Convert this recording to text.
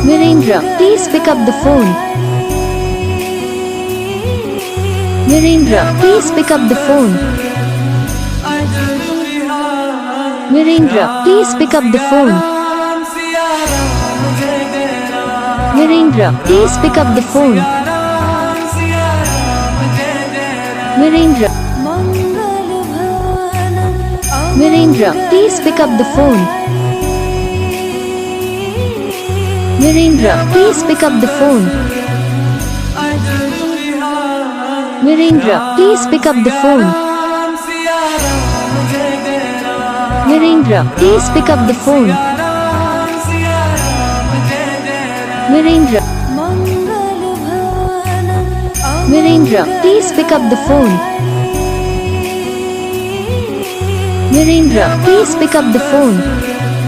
Virendra, please pick up the phone. Virendra, please pick up the phone. Virendra, please pick up the phone. Virendra, please pick up the phone. Virendra. Virendra, please pick up the phone. Virendra, please pick up the phone. Virendra, please pick up the phone. Virendra, please pick up the phone. Virendra. Virendra, please pick up the phone. Virendra, please pick up the phone.